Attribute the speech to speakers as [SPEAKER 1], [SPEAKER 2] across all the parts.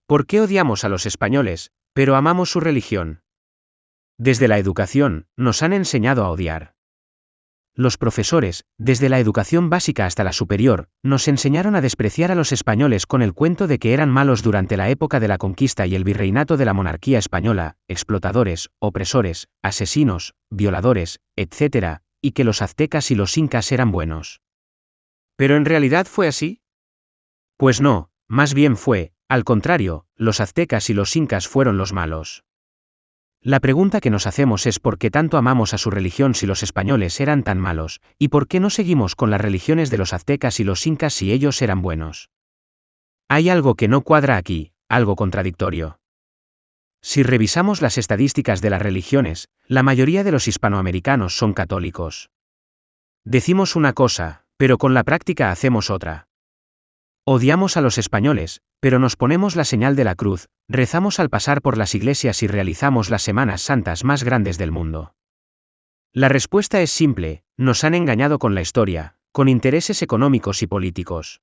[SPEAKER 1] ¿Por qué odiamos a los españoles, pero amamos su religión? Desde la educación, nos han enseñado a odiar. Los profesores, desde la educación básica hasta la superior, nos enseñaron a despreciar a los españoles con el cuento de que eran malos durante la época de la conquista y el virreinato de la monarquía española, explotadores, opresores, asesinos, violadores, etc., y que los aztecas y los incas eran buenos. ¿Pero en realidad fue así? Pues no, más bien fue, al contrario, los aztecas y los incas fueron los malos. La pregunta que nos hacemos es por qué tanto amamos a su religión si los españoles eran tan malos, y por qué no seguimos con las religiones de los aztecas y los incas si ellos eran buenos. Hay algo que no cuadra aquí, algo contradictorio. Si revisamos las estadísticas de las religiones, la mayoría de los hispanoamericanos son católicos. Decimos una cosa, pero con la práctica hacemos otra. Odiamos a los españoles, pero nos ponemos la señal de la cruz, rezamos al pasar por las iglesias y realizamos las Semanas Santas más grandes del mundo. La respuesta es simple: nos han engañado con la historia, con intereses económicos y políticos.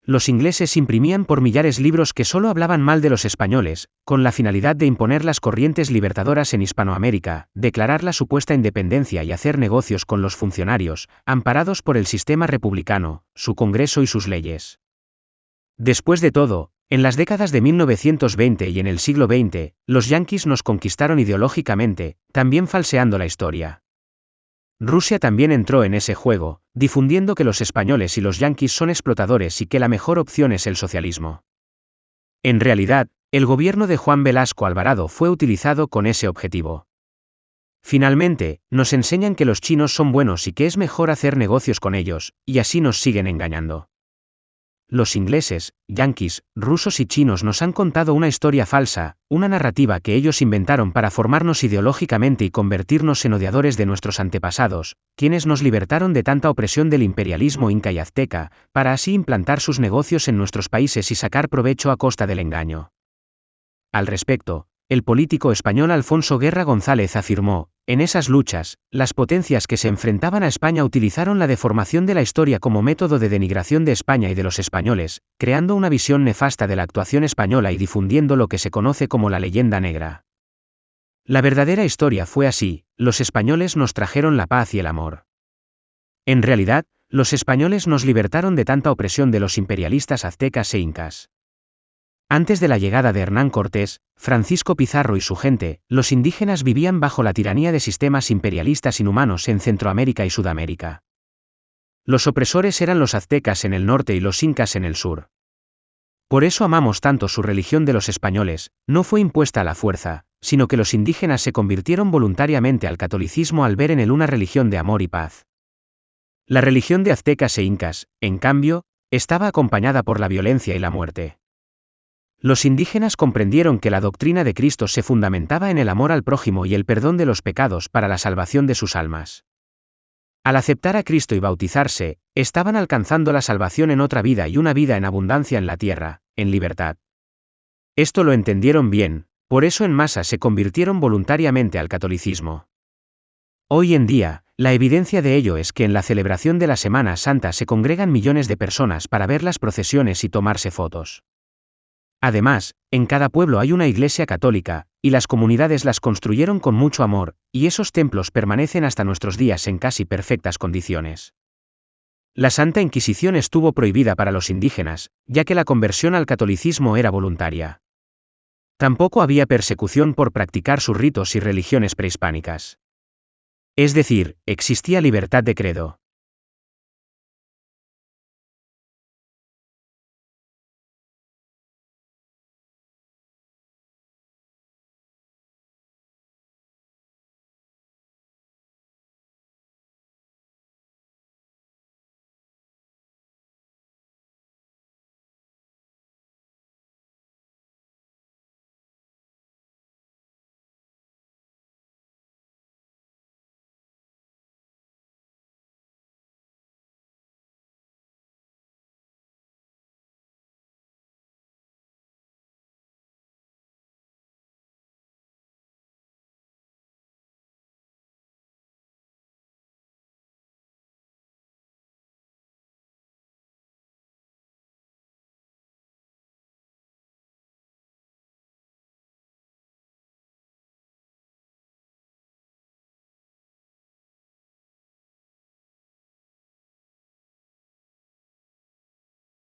[SPEAKER 1] Los ingleses imprimían por millares libros que solo hablaban mal de los españoles, con la finalidad de imponer las corrientes libertadoras en Hispanoamérica, declarar la supuesta independencia y hacer negocios con los funcionarios, amparados por el sistema republicano, su Congreso y sus leyes. Después de todo, en las décadas de 1920 y en el siglo XX, los yanquis nos conquistaron ideológicamente, también falseando la historia. Rusia también entró en ese juego, difundiendo que los españoles y los yanquis son explotadores y que la mejor opción es el socialismo. En realidad, el gobierno de Juan Velasco Alvarado fue utilizado con ese objetivo. Finalmente, nos enseñan que los chinos son buenos y que es mejor hacer negocios con ellos, y así nos siguen engañando. Los ingleses, yanquis, rusos y chinos nos han contado una historia falsa, una narrativa que ellos inventaron para formarnos ideológicamente y convertirnos en odiadores de nuestros antepasados, quienes nos libertaron de tanta opresión del imperialismo inca y azteca, para así implantar sus negocios en nuestros países y sacar provecho a costa del engaño. Al respecto, el político español Alfonso Guerra González afirmó: en esas luchas, las potencias que se enfrentaban a España utilizaron la deformación de la historia como método de denigración de España y de los españoles, creando una visión nefasta de la actuación española y difundiendo lo que se conoce como la leyenda negra. La verdadera historia fue así: los españoles nos trajeron la paz y el amor. En realidad, los españoles nos libertaron de tanta opresión de los imperialistas aztecas e incas. Antes de la llegada de Hernán Cortés, Francisco Pizarro y su gente, los indígenas vivían bajo la tiranía de sistemas imperialistas inhumanos en Centroamérica y Sudamérica. Los opresores eran los aztecas en el norte y los incas en el sur. Por eso amamos tanto su religión de los españoles, no fue impuesta a la fuerza, sino que los indígenas se convirtieron voluntariamente al catolicismo al ver en él una religión de amor y paz. La religión de aztecas e incas, en cambio, estaba acompañada por la violencia y la muerte. Los indígenas comprendieron que la doctrina de Cristo se fundamentaba en el amor al prójimo y el perdón de los pecados para la salvación de sus almas. Al aceptar a Cristo y bautizarse, estaban alcanzando la salvación en otra vida y una vida en abundancia en la tierra, en libertad. Esto lo entendieron bien, por eso en masa se convirtieron voluntariamente al catolicismo. Hoy en día, la evidencia de ello es que en la celebración de la Semana Santa se congregan millones de personas para ver las procesiones y tomarse fotos. Además, en cada pueblo hay una iglesia católica, y las comunidades las construyeron con mucho amor, y esos templos permanecen hasta nuestros días en casi perfectas condiciones. La Santa Inquisición estuvo prohibida para los indígenas, ya que la conversión al catolicismo era voluntaria. Tampoco había persecución por practicar sus ritos y religiones prehispánicas. Es decir, existía libertad de credo.